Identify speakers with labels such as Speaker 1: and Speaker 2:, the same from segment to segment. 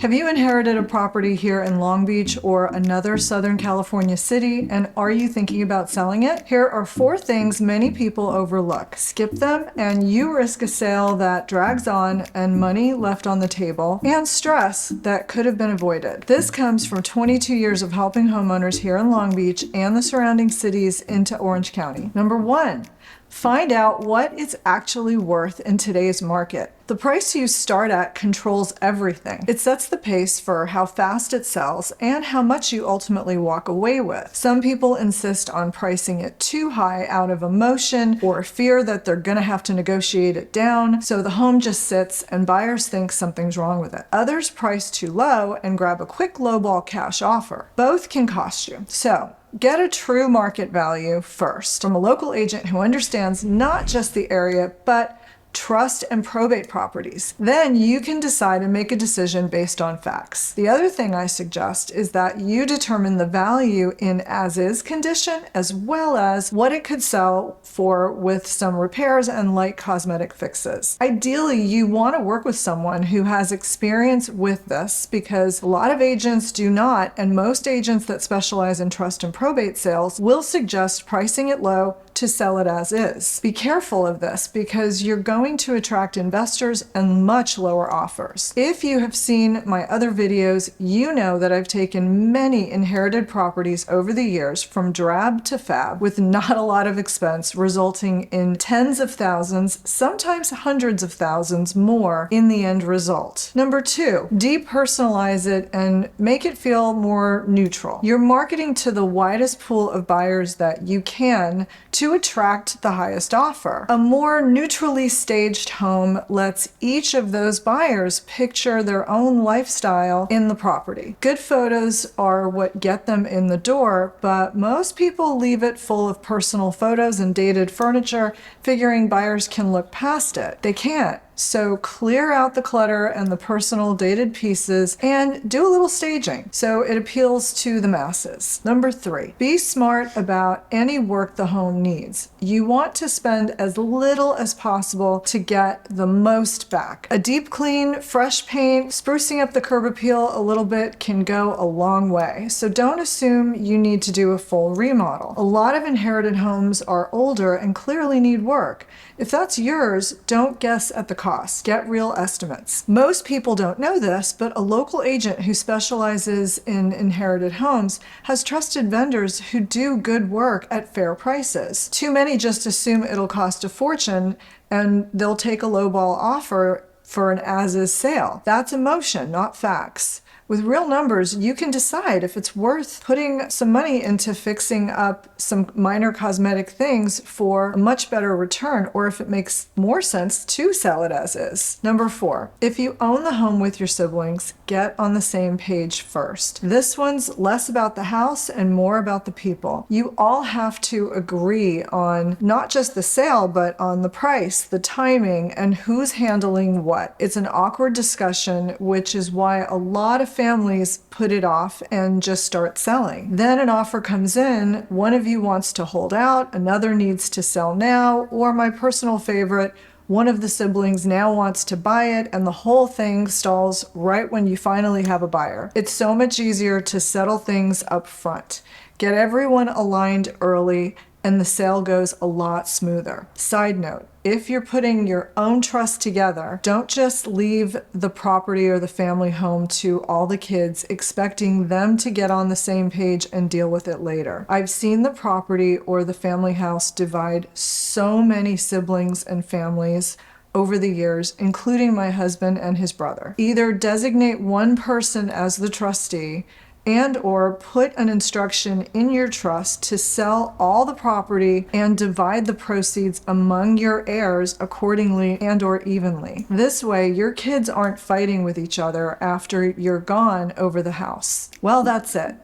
Speaker 1: Have you inherited a property here in Long Beach or another Southern California city, and are you thinking about selling it? Here are 4 things many people overlook. Skip them and you risk a sale that drags on and money left on the table and stress that could have been avoided. This comes from 22 years of helping homeowners here in Long Beach and the surrounding cities into Orange County. Number 1, find out what it's actually worth in today's market. The price you start at controls everything. It sets the pace for how fast it sells and how much you ultimately walk away with. Some people insist on pricing it too high out of emotion or fear that they're gonna have to negotiate it down, so the home just sits and buyers think something's wrong with it. Others price too low and grab a quick lowball cash offer. Both can cost you. So, get a true market value first from a local agent who understands not just the area, but trust and probate properties. Then you can decide and make a decision based on facts. The other thing I suggest is that you determine the value in as-is condition as well as what it could sell for with some repairs and light cosmetic fixes. Ideally, you want to work with someone who has experience with this because a lot of agents do not, and most agents that specialize in trust and probate sales will suggest pricing it low to sell it as is. Be careful of this because you're going to attract investors and much lower offers. If you have seen my other videos, you know that I've taken many inherited properties over the years from drab to fab with not a lot of expense, resulting in tens of thousands, sometimes hundreds of thousands more in the end result. Number 2, depersonalize it and make it feel more neutral. You're marketing to the widest pool of buyers that you can to attract the highest offer. A more neutrally staged home lets each of those buyers picture their own lifestyle in the property. Good photos are what get them in the door, but most people leave it full of personal photos and dated furniture, figuring buyers can look past it. They can't. So clear out the clutter and the personal dated pieces and do a little staging so it appeals to the masses. Number 3, be smart about any work the home needs. You want to spend as little as possible to get the most back. A deep clean, fresh paint, sprucing up the curb appeal a little bit can go a long way. So don't assume you need to do a full remodel. A lot of inherited homes are older and clearly need work. If that's yours, don't guess at the cost. Get real estimates. Most people don't know this, but a local agent who specializes in inherited homes has trusted vendors who do good work at fair prices. Too many just assume it'll cost a fortune and they'll take a lowball offer for an as-is sale. That's emotion, not facts. With real numbers, you can decide if it's worth putting some money into fixing up some minor cosmetic things for a much better return, or if it makes more sense to sell it as is. Number 4, if you own the home with your siblings, get on the same page first. This one's less about the house and more about the people. You all have to agree on not just the sale, but on the price, the timing, and who's handling what. It's an awkward discussion, which is why a lot of families put it off and just start selling. Then an offer comes in, one of you wants to hold out, another needs to sell now, or my personal favorite, one of the siblings now wants to buy it and the whole thing stalls right when you finally have a buyer. It's so much easier to settle things up front. Get everyone aligned early and the sale goes a lot smoother. Side note, if you're putting your own trust together, don't just leave the property or the family home to all the kids, expecting them to get on the same page and deal with it later. I've seen the property or the family house divide so many siblings and families over the years, including my husband and his brother. Either designate one person as the trustee and or put an instruction in your trust to sell all the property and divide the proceeds among your heirs accordingly and or evenly. This way, your kids aren't fighting with each other after you're gone over the house. Well, that's it.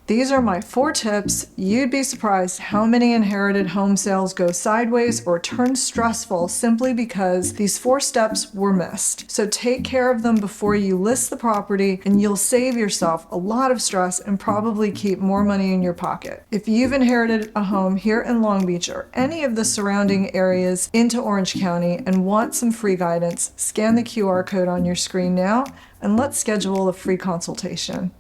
Speaker 1: These are my 4 tips. You'd be surprised how many inherited home sales go sideways or turn stressful simply because these 4 steps were missed. So take care of them before you list the property, and you'll save yourself a lot of stress and probably keep more money in your pocket. If you've inherited a home here in Long Beach or any of the surrounding areas into Orange County and want some free guidance, scan the QR code on your screen now and let's schedule a free consultation.